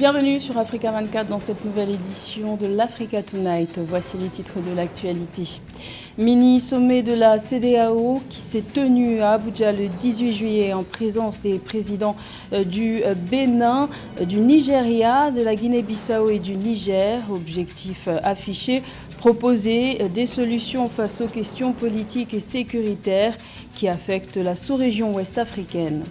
Bienvenue sur Africa 24 dans cette nouvelle édition de l'Africa Tonight. Voici les titres de l'actualité. Mini-sommet de la CEDEAO qui s'est tenu à Abuja le 18 juillet en présence des présidents du Bénin, du Nigeria, de la Guinée-Bissau et du Niger. Objectif affiché, proposer des solutions face aux questions politiques et sécuritaires qui affectent la sous-région ouest-africaine.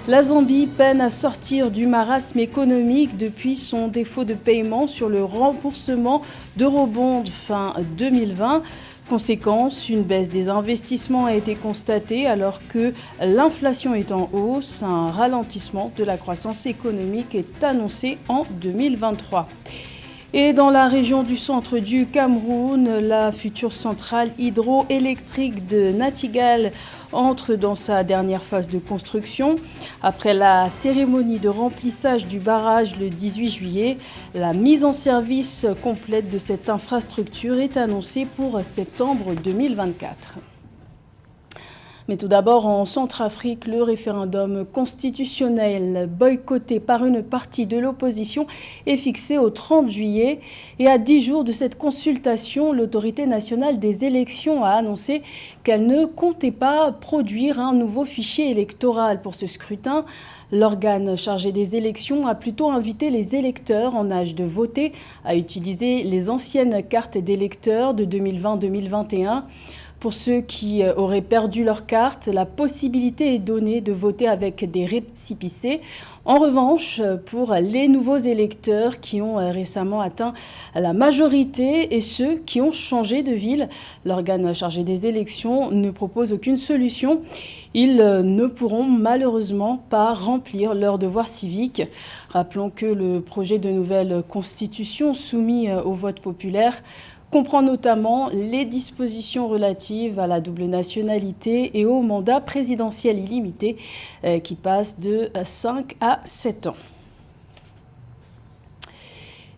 La Zambie peine à sortir du marasme économique depuis son défaut de paiement sur le remboursement d'eurobonds fin 2020. Conséquence, une baisse des investissements a été constatée alors que l'inflation est en hausse. Un ralentissement de la croissance économique est annoncé en 2023. Et dans la région du centre du Cameroun, la future centrale hydroélectrique de Natigal entre dans sa dernière phase de construction. Après la cérémonie de remplissage du barrage le 18 juillet, la mise en service complète de cette infrastructure est annoncée pour septembre 2024. Mais tout d'abord, en Centrafrique, le référendum constitutionnel boycotté par une partie de l'opposition est fixé au 30 juillet. Et à 10 jours de cette consultation, l'autorité nationale des élections a annoncé qu'elle ne comptait pas produire un nouveau fichier électoral pour ce scrutin. L'organe chargé des élections a plutôt invité les électeurs en âge de voter à utiliser les anciennes cartes d'électeurs de 2020-2021. Pour ceux qui auraient perdu leur carte, la possibilité est donnée de voter avec des récépissés. En revanche, pour les nouveaux électeurs qui ont récemment atteint la majorité et ceux qui ont changé de ville, l'organe chargé des élections ne propose aucune solution. Ils ne pourront malheureusement pas remplir leur devoir civique. Rappelons que le projet de nouvelle constitution soumis au vote populaire comprend notamment les dispositions relatives à la double nationalité et au mandat présidentiel illimité qui passe de 5 à 7 ans.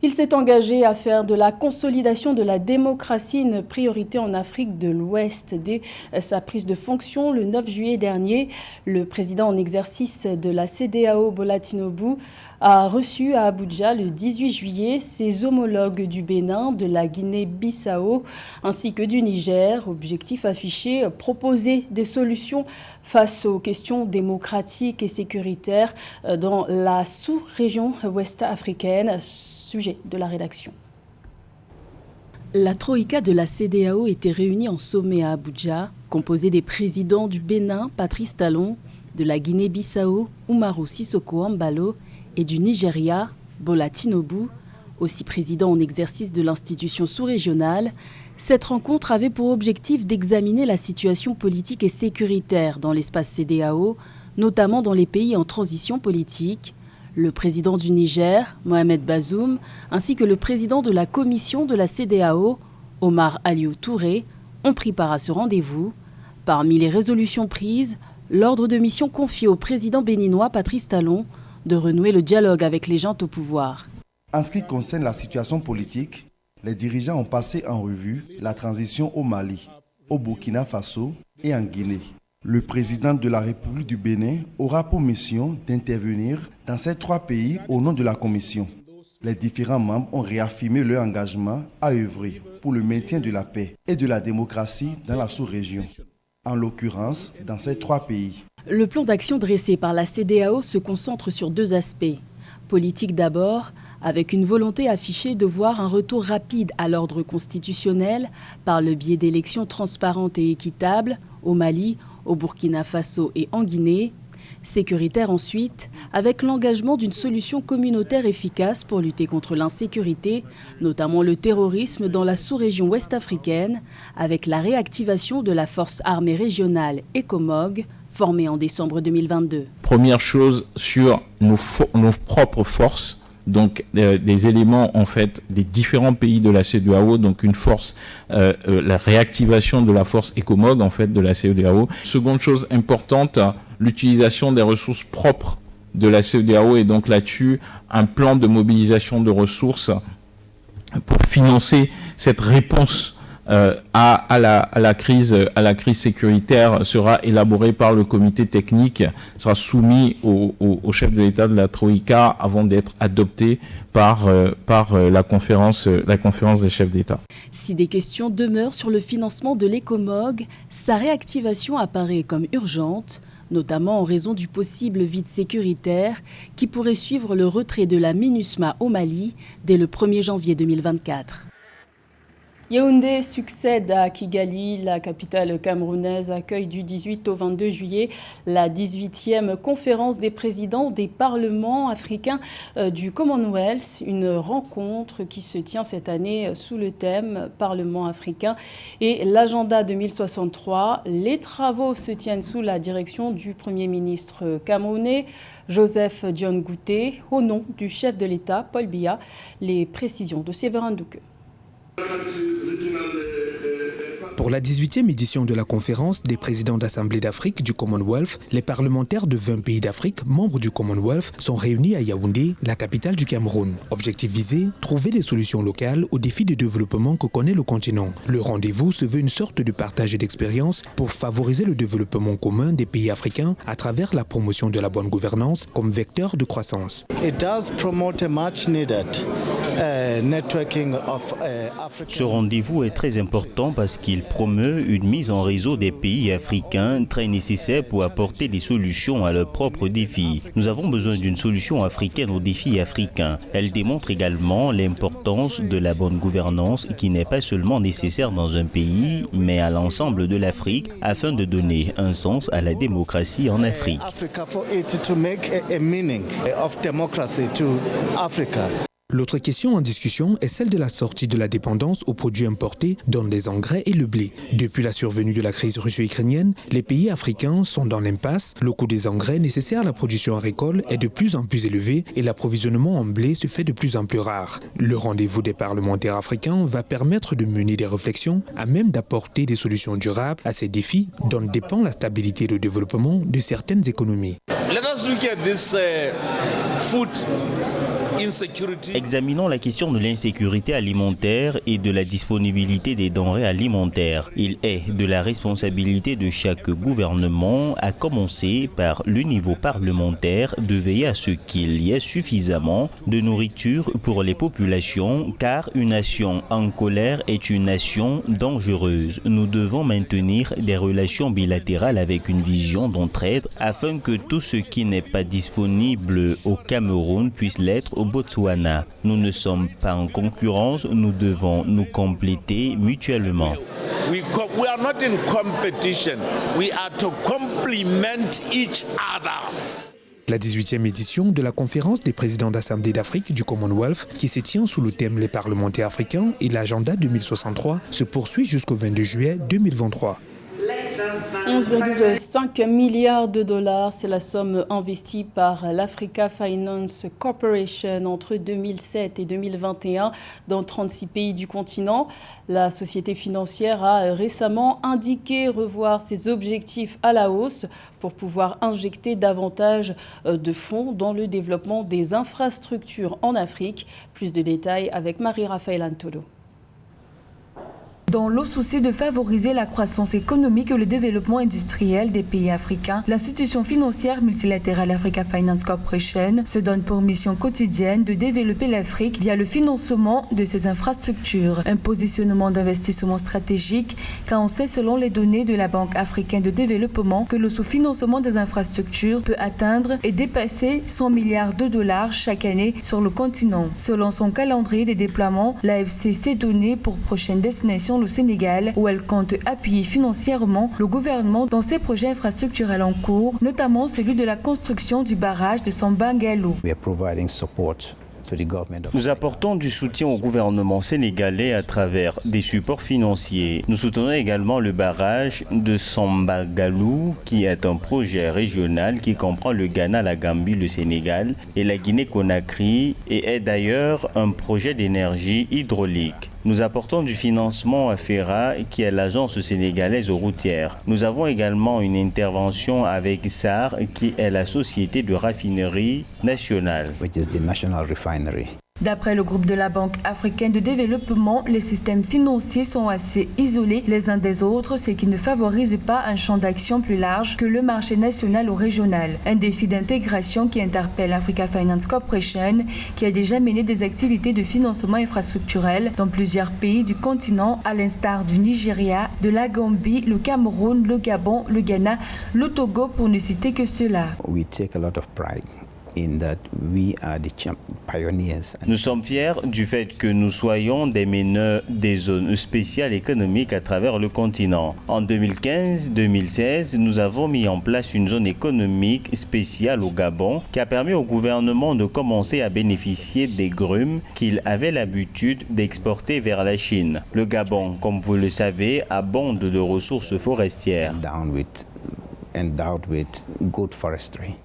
Il s'est engagé à faire de la consolidation de la démocratie une priorité en Afrique de l'Ouest. Dès sa prise de fonction le 9 juillet dernier, le président en exercice de la CEDEAO, Bola Tinubu, a reçu à Abuja le 18 juillet ses homologues du Bénin, de la Guinée-Bissau ainsi que du Niger. Objectif affiché, proposer des solutions face aux questions démocratiques et sécuritaires dans la sous-région ouest-africaine. Sujet de la rédaction. La troïka de la CEDEAO était réunie en sommet à Abuja, composée des présidents du Bénin, Patrice Talon, de la Guinée-Bissau, Umaru Sissoko Embalo, et du Nigeria, Bola Tinubu, aussi président en exercice de l'institution sous-régionale. Cette rencontre avait pour objectif d'examiner la situation politique et sécuritaire dans l'espace CEDEAO, notamment dans les pays en transition politique. Le président du Niger, Mohamed Bazoum, ainsi que le président de la commission de la CEDEAO, Omar Aliou Touré, ont pris part à ce rendez-vous. Parmi les résolutions prises, l'ordre de mission confié au président béninois Patrice Talon de renouer le dialogue avec les gens au pouvoir. En ce qui concerne la situation politique, les dirigeants ont passé en revue la transition au Mali, au Burkina Faso et en Guinée. Le président de la République du Bénin aura pour mission d'intervenir dans ces trois pays au nom de la Commission. Les différents membres ont réaffirmé leur engagement à œuvrer pour le maintien de la paix et de la démocratie dans la sous-région, en l'occurrence dans ces trois pays. Le plan d'action dressé par la CEDEAO se concentre sur deux aspects. Politique d'abord, avec une volonté affichée de voir un retour rapide à l'ordre constitutionnel par le biais d'élections transparentes et équitables au Mali, au Burkina Faso et en Guinée. Sécuritaire ensuite, avec l'engagement d'une solution communautaire efficace pour lutter contre l'insécurité, notamment le terrorisme dans la sous-région ouest-africaine, avec la réactivation de la force armée régionale ECOMOG, formée en décembre 2022. Première chose sur nos propres forces. Donc des éléments en fait des différents pays de la CEDEAO, donc une force, la réactivation de la force ECOMOG en fait de la CEDEAO. Seconde chose importante, l'utilisation des ressources propres de la CEDEAO et donc là-dessus un plan de mobilisation de ressources pour financer cette réponse à la crise sécuritaire sera élaboré par le comité technique, sera soumis au chef de l'État de la Troïka avant d'être adopté par la conférence des chefs d'État. Si des questions demeurent sur le financement de l'ECOMOG, sa réactivation apparaît comme urgente, notamment en raison du possible vide sécuritaire qui pourrait suivre le retrait de la MINUSMA au Mali dès le 1er janvier 2024. Yaoundé succède à Kigali, la capitale camerounaise accueille du 18 au 22 juillet la 18e conférence des présidents des parlements africains du Commonwealth, une rencontre qui se tient cette année sous le thème Parlement africain et l'agenda 2063. Les travaux se tiennent sous la direction du Premier ministre camerounais Joseph Dione Gouté, au nom du chef de l'État Paul Biya. Les précisions de Séverin Douke. Pour la 18e édition de la conférence des présidents d'Assemblée d'Afrique du Commonwealth, les parlementaires de 20 pays d'Afrique, membres du Commonwealth, sont réunis à Yaoundé, la capitale du Cameroun. Objectif visé, trouver des solutions locales aux défis de développement que connaît le continent. Le rendez-vous se veut une sorte de partage d'expériences pour favoriser le développement commun des pays africains à travers la promotion de la bonne gouvernance comme vecteur de croissance. Ce rendez-vous est très important parce qu'il promeut une mise en réseau des pays africains très nécessaire pour apporter des solutions à leurs propres défis. Nous avons besoin d'une solution africaine aux défis africains. Elle démontre également l'importance de la bonne gouvernance qui n'est pas seulement nécessaire dans un pays, mais à l'ensemble de l'Afrique afin de donner un sens à la démocratie en Afrique. L'autre question en discussion est celle de la sortie de la dépendance aux produits importés, dont les engrais et le blé. Depuis la survenue de la crise russo-ukrainienne, les pays africains sont dans l'impasse. Le coût des engrais nécessaires à la production agricole est de plus en plus élevé et l'approvisionnement en blé se fait de plus en plus rare. Le rendez-vous des parlementaires africains va permettre de mener des réflexions à même d'apporter des solutions durables à ces défis dont dépend la stabilité et le développement de certaines économies. Examinons la question de l'insécurité alimentaire et de la disponibilité des denrées alimentaires. Il est de la responsabilité de chaque gouvernement, à commencer par le niveau parlementaire, de veiller à ce qu'il y ait suffisamment de nourriture pour les populations, car une nation en colère est une nation dangereuse. Nous devons maintenir des relations bilatérales avec une vision d'entraide afin que tout ce qui n'est pas disponible au Cameroun puisse l'être au Botswana. Nous ne sommes pas en concurrence, nous devons nous compléter mutuellement. We are not in competition, we are to complement each other. La 18e édition de la conférence des présidents d'Assemblée d'Afrique du Commonwealth, qui se tient sous le thème Les parlementaires africains et l'agenda 2063, se poursuit jusqu'au 22 juillet 2023. 11,5 milliards de dollars, c'est la somme investie par l'Africa Finance Corporation entre 2007 et 2021 dans 36 pays du continent. La société financière a récemment indiqué revoir ses objectifs à la hausse pour pouvoir injecter davantage de fonds dans le développement des infrastructures en Afrique. Plus de détails avec Marie-Raphaël Antolo. Dans le souci de favoriser la croissance économique et le développement industriel des pays africains, l'institution financière multilatérale Africa Finance Corporation se donne pour mission quotidienne de développer l'Afrique via le financement de ses infrastructures. Un positionnement d'investissement stratégique, car on sait selon les données de la Banque africaine de développement que le sous-financement des infrastructures peut atteindre et dépasser 100 milliards de dollars chaque année sur le continent. Selon son calendrier des déploiements, l'AFC s'est donné pour prochaine destination le Sénégal, où elle compte appuyer financièrement le gouvernement dans ses projets infrastructurels en cours, notamment celui de la construction du barrage de Sambangalo. Nous apportons du soutien au gouvernement sénégalais à travers des supports financiers. Nous soutenons également le barrage de Sambangalo, qui est un projet régional qui comprend le Ghana, la Gambie, le Sénégal et la Guinée-Conakry et est d'ailleurs un projet d'énergie hydraulique. Nous apportons du financement à FERA, qui est l'agence sénégalaise routière. Nous avons également une intervention avec SAR, qui est la société de raffinerie nationale. D'après le groupe de la Banque africaine de développement, les systèmes financiers sont assez isolés les uns des autres, ce qui ne favorise pas un champ d'action plus large que le marché national ou régional. Un défi d'intégration qui interpelle Africa Finance Corporation, qui a déjà mené des activités de financement infrastructurel dans plusieurs pays du continent, à l'instar du Nigeria, de la Gambie, le Cameroun, le Gabon, le Ghana, le Togo, pour ne citer que cela. We take a lot of pride in that we are the pioneers. Nous sommes fiers du fait que nous soyons des meneurs des zones spéciales économiques à travers le continent. En 2015-2016, nous avons mis en place une zone économique spéciale au Gabon qui a permis au gouvernement de commencer à bénéficier des grumes qu'il avait l'habitude d'exporter vers la Chine. Le Gabon, comme vous le savez, abonde de ressources forestières. Endowed with good forestry.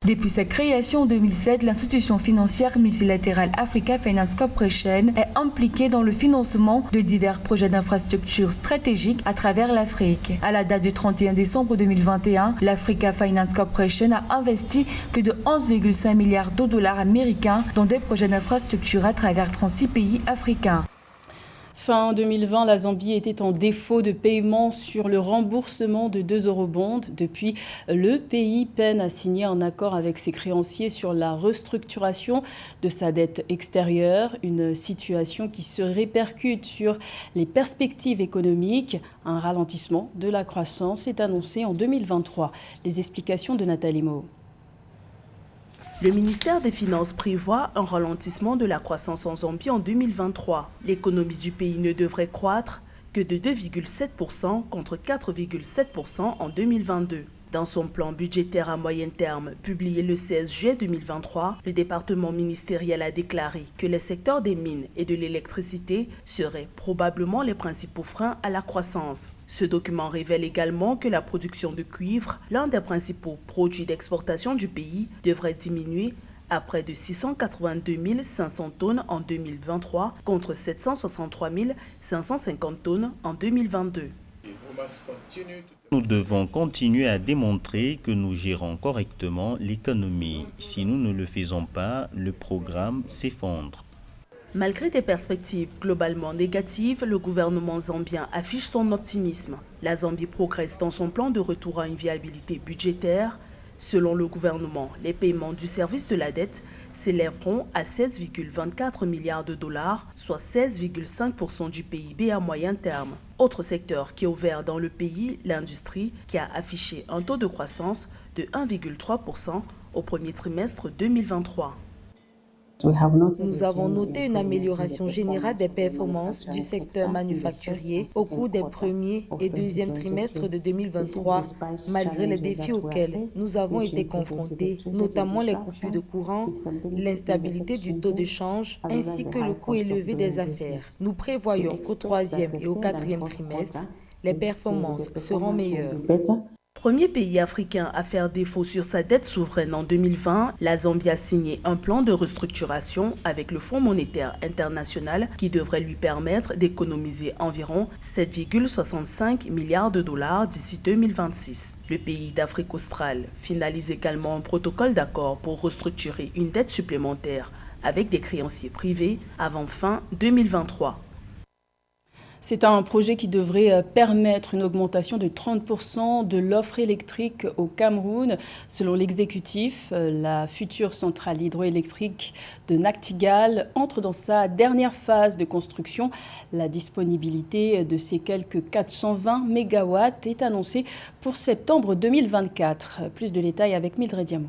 Depuis sa création en 2007, l'institution financière multilatérale Africa Finance Corporation est impliquée dans le financement de divers projets d'infrastructures stratégiques à travers l'Afrique. À la date du 31 décembre 2021, l'Africa Finance Corporation a investi plus de 11,5 milliards de dollars américains dans des projets d'infrastructures à travers 36 pays africains. Fin 2020, la Zambie était en défaut de paiement sur le remboursement de 2 eurobonds. Depuis, le pays peine à signer un accord avec ses créanciers sur la restructuration de sa dette extérieure, une situation qui se répercute sur les perspectives économiques. Un ralentissement de la croissance est annoncé en 2023. Les explications de Nathalie Mo. Le ministère des Finances prévoit un ralentissement de la croissance en Zambie en 2023. L'économie du pays ne devrait croître que de 2,7% contre 4,7% en 2022. Dans son plan budgétaire à moyen terme, publié le 16 juillet 2023, le département ministériel a déclaré que les secteurs des mines et de l'électricité seraient probablement les principaux freins à la croissance. Ce document révèle également que la production de cuivre, l'un des principaux produits d'exportation du pays, devrait diminuer à près de 682 500 tonnes en 2023 contre 763 550 tonnes en 2022. Nous devons continuer à démontrer que nous gérons correctement l'économie. Si nous ne le faisons pas, le programme s'effondre. Malgré des perspectives globalement négatives, le gouvernement zambien affiche son optimisme. La Zambie progresse dans son plan de retour à une viabilité budgétaire. Selon le gouvernement, les paiements du service de la dette s'élèveront à 16,24 milliards de dollars, soit 16,5% du PIB à moyen terme. Autre secteur qui est ouvert dans le pays, l'industrie, qui a affiché un taux de croissance de 1,3% au premier trimestre 2023. Nous avons noté une amélioration générale des performances du secteur manufacturier au cours des premiers et deuxièmes trimestres de 2023, malgré les défis auxquels nous avons été confrontés, notamment les coupures de courant, l'instabilité du taux de change, ainsi que le coût élevé des affaires. Nous prévoyons qu'au troisième et au quatrième trimestre, les performances seront meilleures. Premier pays africain à faire défaut sur sa dette souveraine en 2020, la Zambie a signé un plan de restructuration avec le Fonds monétaire international qui devrait lui permettre d'économiser environ 7,65 milliards de dollars d'ici 2026. Le pays d'Afrique australe finalise également un protocole d'accord pour restructurer une dette supplémentaire avec des créanciers privés avant fin 2023. C'est un projet qui devrait permettre une augmentation de 30% de l'offre électrique au Cameroun. Selon l'exécutif, la future centrale hydroélectrique de Nachtigal entre dans sa dernière phase de construction. La disponibilité de ces quelques 420 MW est annoncée pour septembre 2024. Plus de détails avec Mildred Diamo.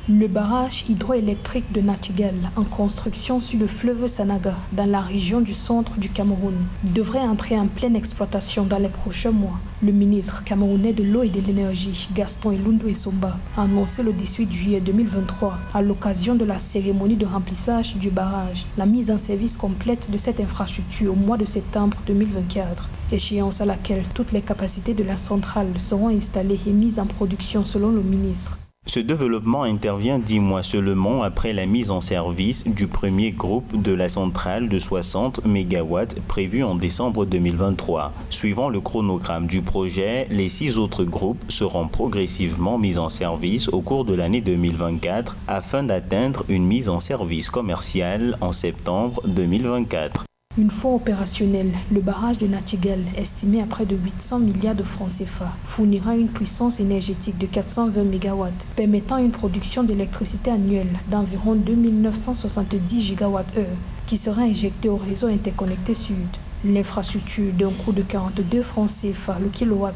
Le barrage hydroélectrique de Nachtigal, en construction sur le fleuve Sanaga, dans la région du centre du Cameroun, devrait entrer en pleine exploitation dans les prochains mois. Le ministre camerounais de l'eau et de l'énergie, Gaston Elundu Essomba, a annoncé le 18 juillet 2023, à l'occasion de la cérémonie de remplissage du barrage, la mise en service complète de cette infrastructure au mois de septembre 2024, échéance à laquelle toutes les capacités de la centrale seront installées et mises en production selon le ministre. Ce développement intervient 10 mois seulement après la mise en service du premier groupe de la centrale de 60 MW prévue en décembre 2023. Suivant le chronogramme du projet, les 6 autres groupes seront progressivement mis en service au cours de l'année 2024 afin d'atteindre une mise en service commerciale en septembre 2024. Une fois opérationnel, le barrage de Nachtigal, estimé à près de 800 milliards de francs CFA, fournira une puissance énergétique de 420 MW, permettant une production d'électricité annuelle d'environ 2970 GWh, qui sera injectée au réseau interconnecté Sud. L'infrastructure d'un coût de 42 francs CFA le kWh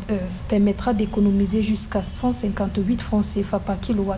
permettra d'économiser jusqu'à 158 francs CFA par kWh,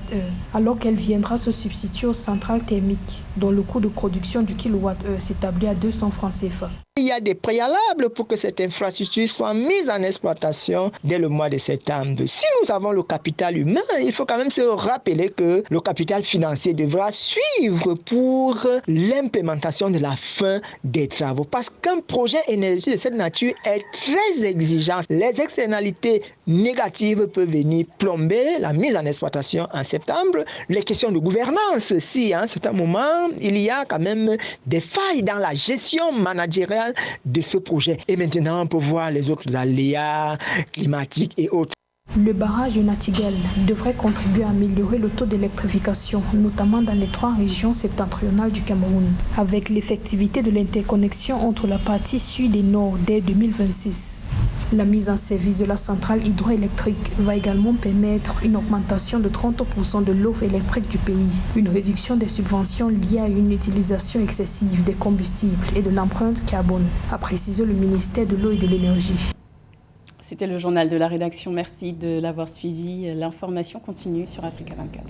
alors qu'elle viendra se substituer aux centrales thermiques, dont le coût de production du kWh s'établit à 200 francs CFA. Il y a des préalables pour que cette infrastructure soit mise en exploitation dès le mois de septembre. Si nous avons le capital humain, il faut quand même se rappeler que le capital financier devra suivre pour l'implémentation de la fin des travaux. Parce qu'un projet énergie de cette nature est très exigeant. Les externalités négatives peuvent venir plomber la mise en exploitation en septembre. Les questions de gouvernance, si à un certain moment, il y a quand même des failles dans la gestion managériale de ce projet. Et maintenant, on peut voir les autres aléas climatiques et autres. Le barrage de Nachtigal devrait contribuer à améliorer le taux d'électrification, notamment dans les 3 régions septentrionales du Cameroun, avec l'effectivité de l'interconnexion entre la partie sud et nord dès 2026. La mise en service de la centrale hydroélectrique va également permettre une augmentation de 30% de l'offre électrique du pays, une réduction des subventions liées à une utilisation excessive des combustibles et de l'empreinte carbone, a précisé le ministère de l'Eau et de l'Énergie. C'était le journal de la rédaction. Merci de l'avoir suivi. L'information continue sur Africa 24.